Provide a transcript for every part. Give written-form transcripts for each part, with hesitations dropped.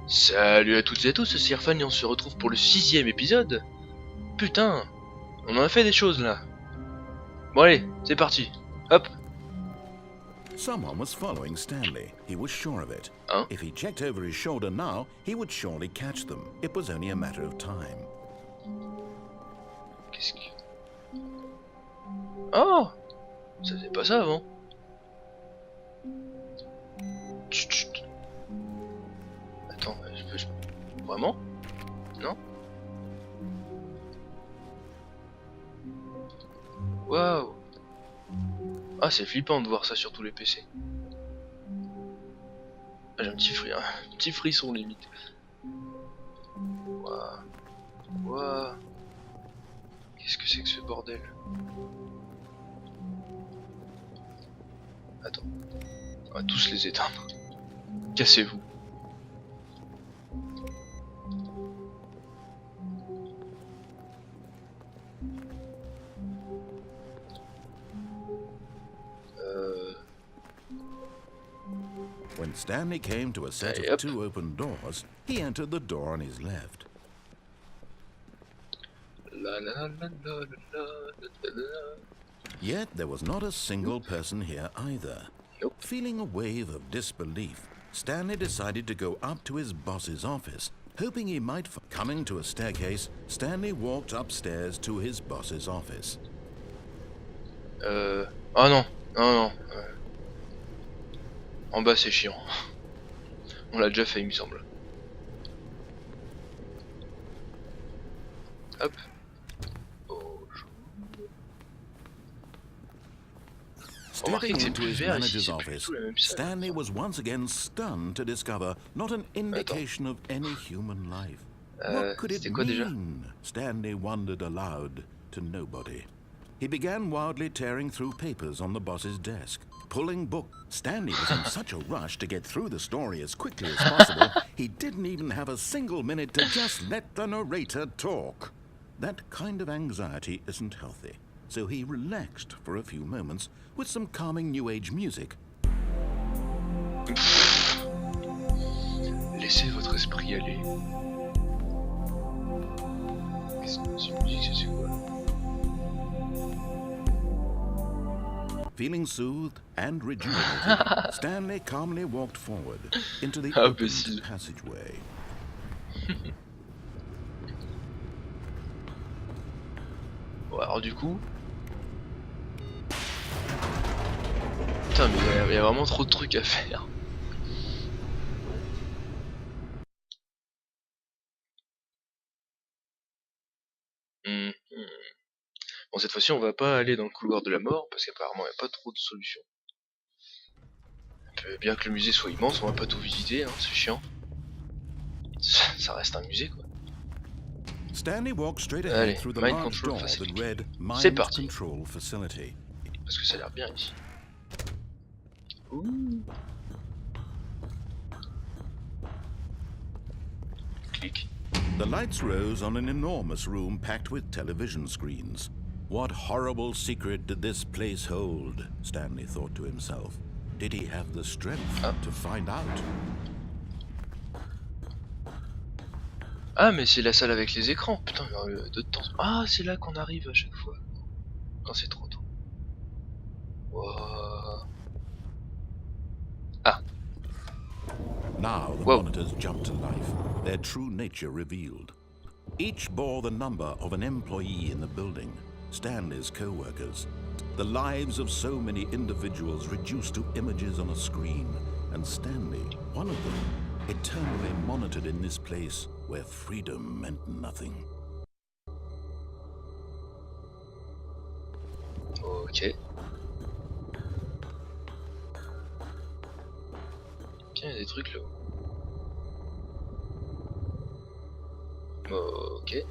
Salut à toutes et à tous, c'est Yrfan et on se retrouve pour le 6ème épisode. Putain, on en a fait des choses là. Bon allez, c'est parti. Hop. Someone was following Stanley. He was sure of it. Hein? If he checked over his shoulder now, he would surely catch them. It was only a matter of time. Qu'est-ce que... Oh, ça faisait pas ça avant. Chut, chut. Attends, vraiment? Non? Waouh! Ah, c'est flippant de voir ça sur tous les PC. Ah, j'ai un petit frisson limite. Waouh! Waouh! Qu'est-ce que c'est que ce bordel? Attends, on va tous les éteindre. Cassez-vous. When Stanley came to a set of two open doors, he entered the door on his left. Yet there was not a single person here either. Nope. Feeling a wave of disbelief, Stanley decided to go up to his boss's office, hoping he might coming to a staircase, Stanley walked upstairs to his boss's office. Oh non, non, non. En bas c'est chiant. On l'a déjà fait il me semble. Hop. Stepping into his manager's office, Stanley was once again stunned to discover not an indication of any human life. What could it mean? Stanley wondered aloud to nobody. He began wildly tearing through papers on the boss's desk, pulling books. Stanley was in such a rush to get through the story as quickly as possible, he didn't even have a single minute to just let the narrator talk. That kind of anxiety isn't healthy, so he relaxed for a few moments with some calming New Age music. Laissez votre esprit aller. Qu'est-ce que cette musique, c'est quoi? Feeling soothed and rejuvenated, Stanley calmly walked forward into the open passageway. Bon, alors du coup... Putain, mais il y a vraiment trop de trucs à faire. Bon, cette fois-ci, on va pas aller dans le couloir de la mort, parce qu'apparemment, il n'y a pas trop de solutions. Bien que le musée soit immense, on va pas tout visiter, hein, c'est chiant. Ça reste un musée, quoi. Stanley walked straight ahead through the large door that read Mind Control Facility. Parce que ça a l'air bien ici. Ouh. Clic. The lights rose on an enormous room packed with television screens. What horrible secret did this place hold? Stanley thought to himself. Did he have the strength to find out? Ah, mais c'est la salle avec les écrans. Putain, de temps. Ah, c'est là qu'on arrive à chaque fois. Quand c'est trop tôt. Wow. Ah. Now the monitors jumped to life, their true nature revealed. Each bore the number of an employee in the building, Stanley's co-workers. The lives of so many individuals reduced to images on a screen, and Stanley, one of them, eternally monitored in this place where freedom meant nothing. Ok. Tiens, il y a des trucs là. Ok.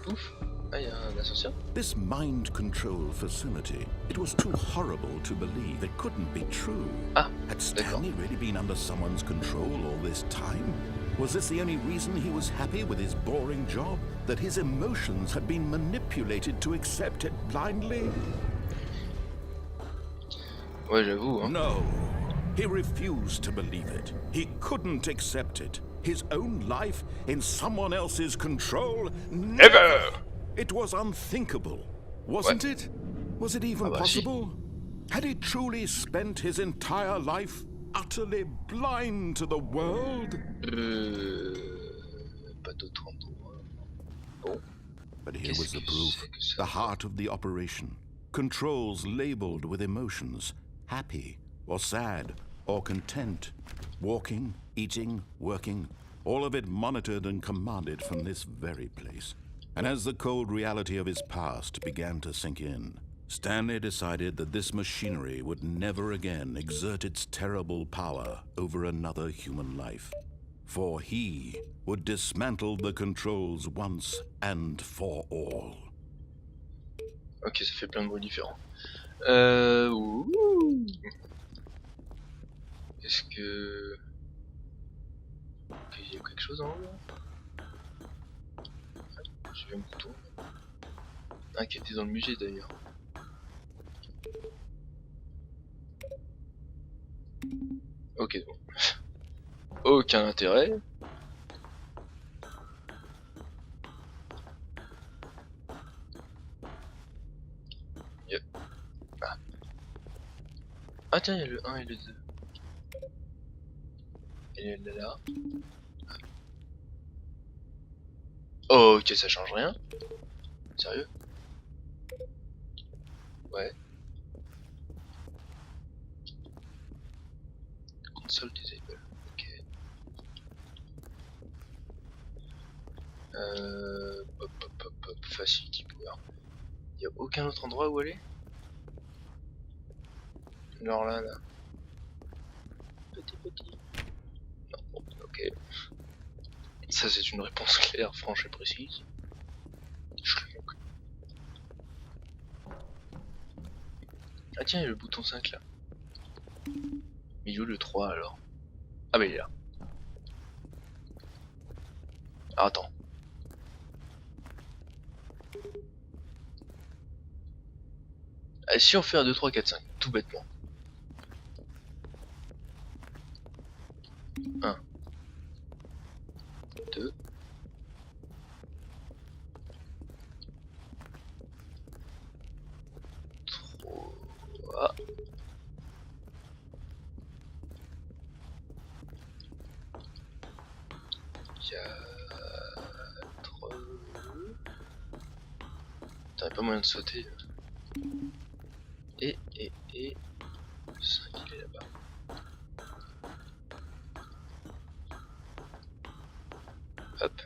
Ouf. Ah, il y a un ascenseur. This mind control facility, it was too horrible to believe. It couldn't be true. Ah, had Stanley really been under someone's control all this time? Was this the only reason he was happy with his boring job? That his emotions had been manipulated to accept it blindly? Ouais, j'avoue, hein. No. He refused to believe it. He couldn't accept it. His own life in someone else's control? Never! It was unthinkable, wasn't it? Was it even possible? Had he truly spent his entire life utterly blind to the world? Pas d'autre endroit. Bon. But here was the proof, the heart of the operation. Controls labeled with emotions, happy or sad or content. Walking, eating, working, all of it monitored and commanded from this very place. And as the cold reality of his past began to sink in, Stanley decided that this machinery would never again exert its terrible power over another human life. For he would dismantle the controls once and for all. Ok, ça fait plein de bruits différents. Est-ce que... Ok, il y a quelque chose en haut là? J'ai vu un bouton. Ah, qui était dans le musée d'ailleurs. Ok, bon. Aucun intérêt. Yep. Ah tiens, il y a le 1 et le 2. Et là. Oh, ok, ça change rien. Sérieux? Ouais. Console disable. Ok. Hop, facility power. Y a aucun autre endroit où aller? Genre là. Petit. Non, bon, ok. Ça c'est une réponse claire, franche et précise. Ah tiens, il y a le bouton 5 là. Milieu le 3 alors. Ah bah il est là. Ah, attends. Ah, si on fait un 2, 3, 4, 5, tout bêtement. 1, 2, 3, 4. T'avais pas moyen de sauter. Et 5 il est là-bas. Hop.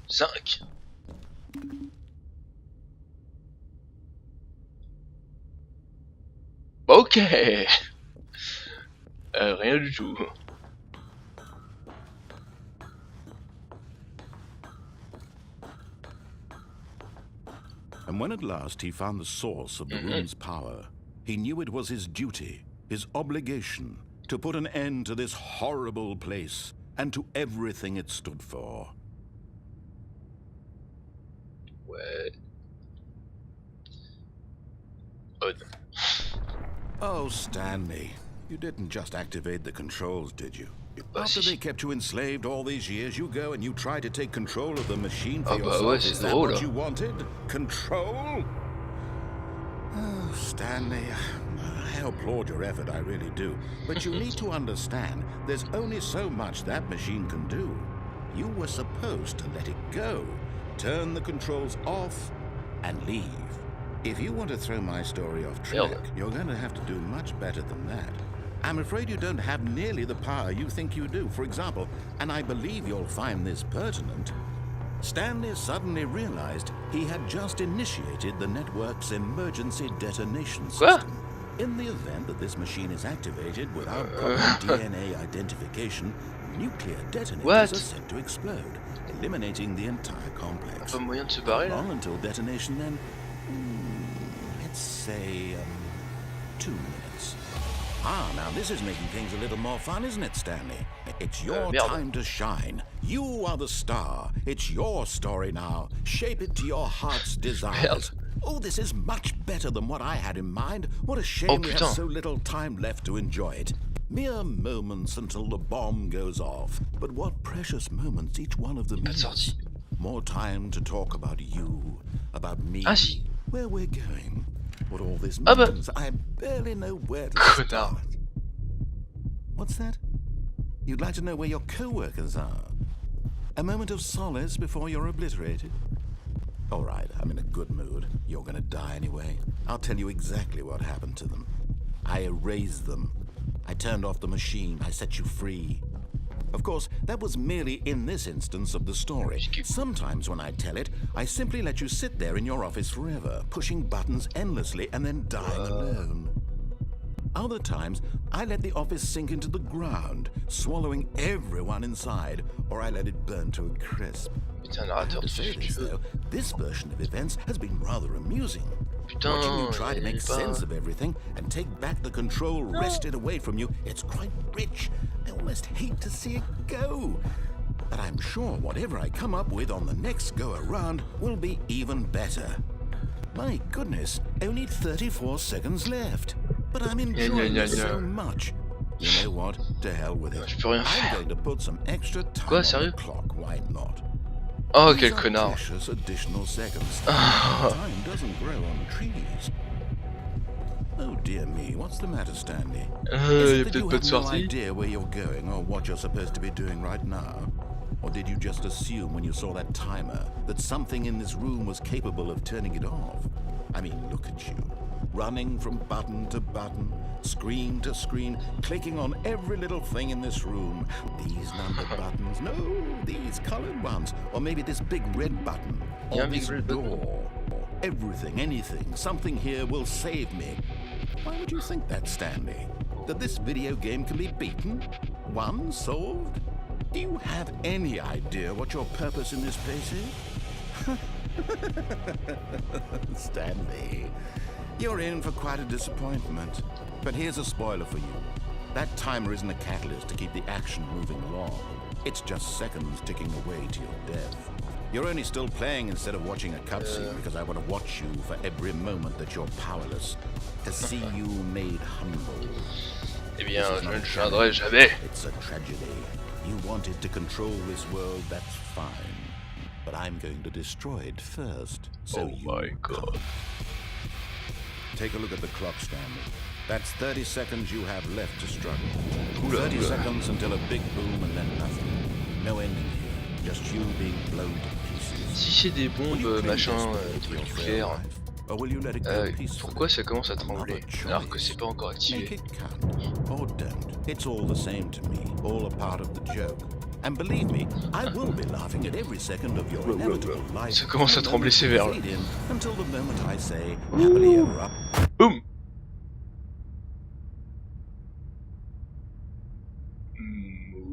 Cinq. Ok. Rien du tout. And when at last he found the source of the room's power, he knew it was his duty, his obligation, to put an end to this horrible place and to everything it stood for. Ouais. Oh, Stanley, you didn't just activate the controls, did you? After they kept you enslaved all these years, you go and you try to take control of the machine for yourself. Is that what you wanted? Control? Oh, Stanley, I applaud your effort, I really do. But you need to understand, there's only so much that machine can do. You were supposed to let it go, turn the controls off, and leave. If you want to throw my story off track, you're going to have to do much better than that. I'm afraid you don't have nearly the power you think you do. For example, and I believe you'll find this pertinent, Stanley suddenly realized he had just initiated the network's emergency detonation system. In the event that this machine is activated without proper DNA identification, nuclear detonators are set to explode, eliminating the entire complex. Pas moyen de se barrer là? Long until detonation then? Let's say 2 minutes. Ah, now this is making things a little more fun, isn't it, Stanley? It's your time to shine. You are the star. It's your story now. Shape it to your heart's desires. Oh, this is much better than what I had in mind. What a shame we have so little time left to enjoy it. Mere moments until the bomb goes off. But what precious moments each one of them is. More time to talk about you, about me, where we're going, what all this means. I barely know where to start. What's that? You'd like to know where your co-workers are? A moment of solace before you're obliterated? All right, I'm in a good mood. You're gonna die anyway. I'll tell you exactly what happened to them. I erased them. I turned off the machine. I set you free. Of course, that was merely in this instance of the story. Sometimes when I tell it, I simply let you sit there in your office forever, pushing buttons endlessly and then dying alone. Other times, I let the office sink into the ground, swallowing everyone inside, or I let it burn to a crisp. This version of events has been rather amusing. Watching you try to make sense of everything and take back the control wrested away from you, it's quite rich. I almost hate to see it go. But I'm sure whatever I come up with on the next go-around will be even better. My goodness, only 34 seconds left. But I'm enjoying this so much. You know what? To hell with it. I'm going to put some extra time on the clock. Why not? Oh, quel connard. Additional seconds. Time doesn't grow on trees. Oh dear me, what's the matter, Stanley? Is it that you have no idea where you're going or what you're supposed to be doing right now? Or did you just assume when you saw that timer that something in this room was capable of turning it off? I mean, look at you. Running from button to button, screen to screen, clicking on every little thing in this room. These numbered buttons, no, these colored ones, or maybe this big red button, or this door. Everything, anything, something here will save me. Why would you think that, Stanley? That this video game can be beaten? Won? Solved? Do you have any idea what your purpose in this place is? Stanley, you're in for quite a disappointment. But here's a spoiler for you. That timer isn't a catalyst to keep the action moving along. It's just seconds ticking away to your death. You're only still playing instead of watching a cutscene because I want to watch you for every moment that you're powerless. To see you made humble. Eh bien, je ne changerai jamais. It's a tragedy. You wanted to control this world, that's fine. But I'm going to destroy it first. So my God. Take a look at the clock, Stanley. That's 30 seconds you have left to struggle. 30 seconds until a big boom and then nothing. No ending here. Just you being blown to pieces. Si c'est des bombes, machin, trucs nucléaires, pourquoi ça commence à trembler alors que c'est pas encore activé? Or don't. It's all the same to me. All a part of the joke. And believe me, I will be laughing at every second of your inevitable life. Ça commence à trembler sévère là. Until the moment I say, happily ever up. Boum.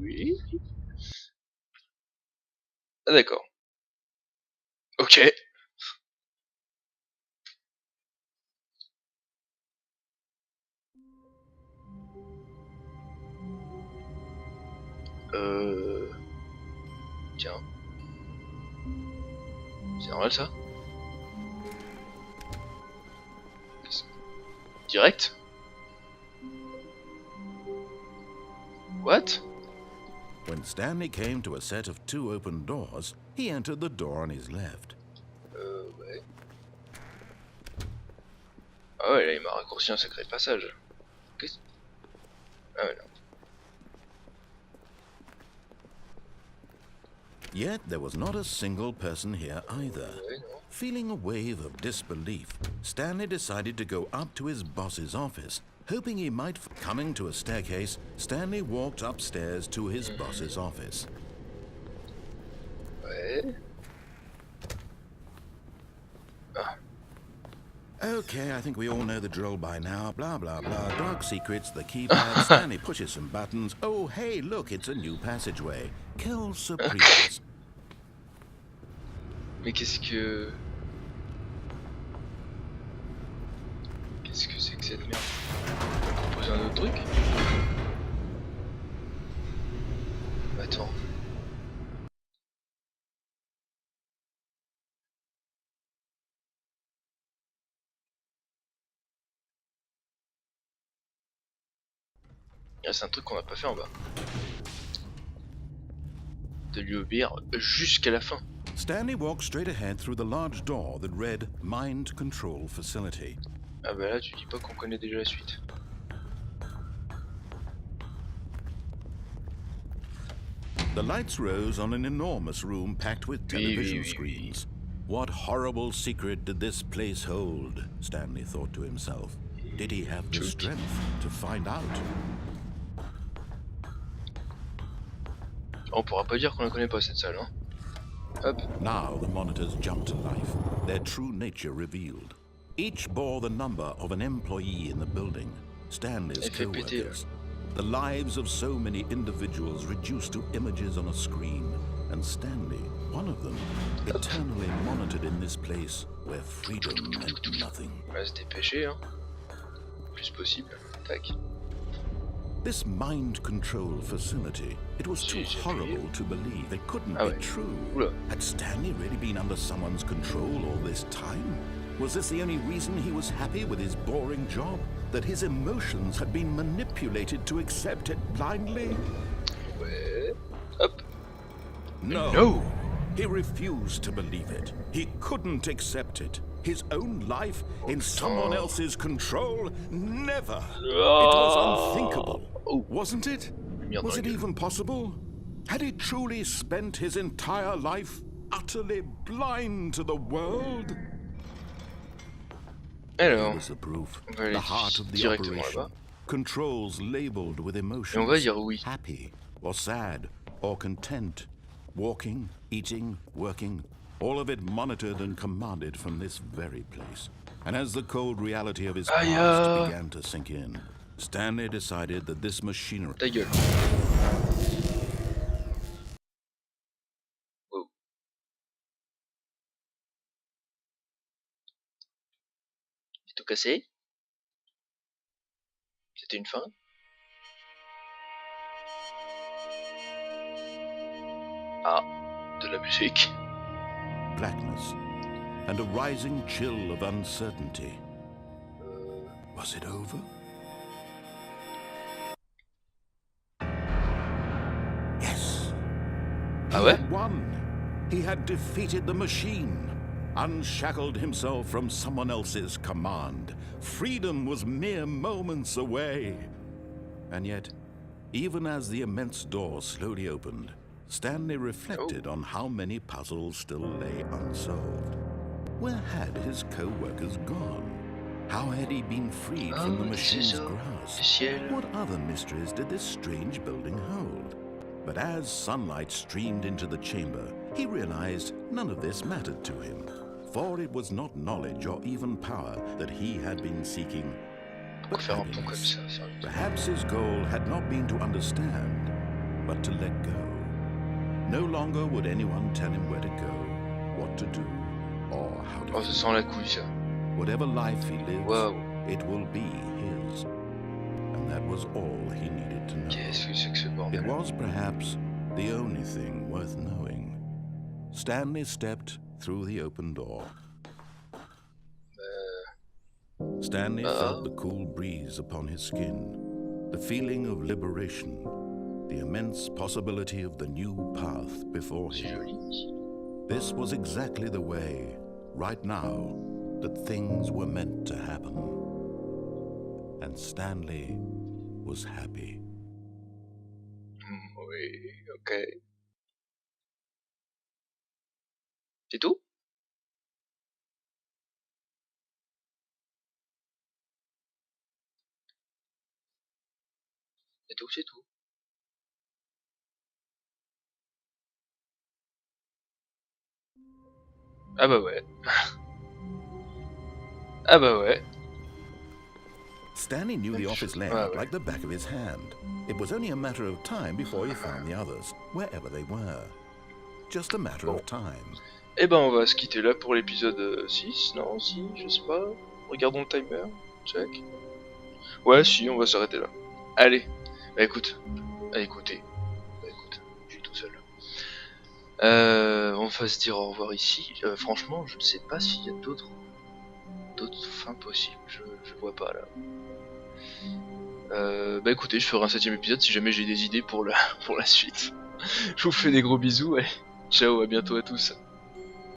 Oui. Ah d'accord. Ok. Tiens. C'est normal ça? Direct? What? When Stanley came to a set of 2 open doors, he entered the door on his left. Ouais. Ah ouais, là il m'a raccourci un sacré passage. Qu'est-ce... Ah ouais, non. Yet there was not a single person here either. Feeling a wave of disbelief, Stanley decided to go up to his boss's office, hoping he might... Coming to a staircase, Stanley walked upstairs to his boss's office. Ouais. Ah. Okay, I think we all know the drill by now. Blah, blah, blah. Dark secrets, the keypad. Stanley pushes some buttons. Oh, hey, look, it's a new passageway. Quelle surprise. Mais qu'est-ce que c'est que cette merde? On va proposer un autre truc? Attends. Ah, c'est un truc qu'on n'a pas fait en bas. De lui obéir jusqu'à la fin. Stanley walked straight ahead through the large door that read Mind Control Facility. Ah bah là tu dis pas qu'on connaît déjà la suite. The lights rose on an enormous room packed with television screens. What horrible secret did this place hold? Stanley thought to himself. Did he have the strength to find out? On pourra pas dire qu'on la connaît pas cette salle, hein. Hop. Now the monitors jumped to life, their true nature revealed. Each bore the number of an employee in the building, Stanley's co-workers. The lives of so many individuals reduced to images on a screen, and Stanley, one of them, eternally monitored in this place where freedom meant nothing. On va se dépêcher, hein. Le plus possible. Tac. This mind control facility, it was too horrible to believe. It couldn't be true. Oula. Had Stanley really been under someone's control all this time? Was this the only reason he was happy with his boring job? That his emotions had been manipulated to accept it blindly? Ouais. Hop. No. No. He refused to believe it. He couldn't accept it. His own life in someone else's control? Never. It was unthinkable. Wasn't it? Was it even possible? Had he truly spent his entire life utterly blind to the world? Alors, was the proof. on va aller The heart of the directement operation. là-bas. Controls labeled with emotions. Et on va dire oui. Happy or sad or content. Walking, eating, working. All of it monitored and commanded from this very place. And as the cold reality of his past began to sink in, Stanley decided that this machinery... Ta gueule. Wow. C'est tout cassé? C'était une fin? Ah, de la musique. Blackness and a rising chill of uncertainty. Was it over? Yes. Ah He ouais? had won. He had defeated the machine, unshackled himself from someone else's command. Freedom was mere moments away. And yet, even as the immense door slowly opened, Stanley reflected on how many puzzles still lay unsolved. Where had his co-workers gone? How had he been freed from the machine's grasp? What other mysteries did this strange building hold? But as sunlight streamed into the chamber, he realized none of this mattered to him, for it was not knowledge or even power that he had been seeking, but happiness. Perhaps his goal had not been to understand, but to let go. No longer would anyone tell him where to go, what to do, or how to Oh, ça sent la couille, ça. Whatever life he lives, Wow. it will be his. And that was all he needed to know. Qu'est-ce que c'est que ce bordel? It was perhaps the only thing worth knowing. Stanley stepped through the open door. Stanley felt the cool breeze upon his skin, the feeling of liberation, the immense possibility of the new path before him. This was exactly the way, right now, that things were meant to happen. And Stanley was happy. Oui, ok. C'est tout? C'est tout, c'est tout. Ah bah ouais. Ah bah ouais. Stanley knew the office layout like the back of his hand. It was only a matter of time before he found the others, wherever they were. Just a matter of time. Eh ben on va se quitter là pour l'épisode 6, non, si, je sais pas. Regardons le timer, check. Ouais, si, on va s'arrêter là. Allez, bah écoute, écoutez, écoute, je suis tout seul. On va se dire au revoir ici. Franchement, je ne sais pas s'il y a d'autres fins possibles. Je vois pas là. Bah écoutez, je ferai un 7ème épisode si jamais j'ai des idées pour la suite. Je vous fais des gros bisous et ciao, à bientôt à tous.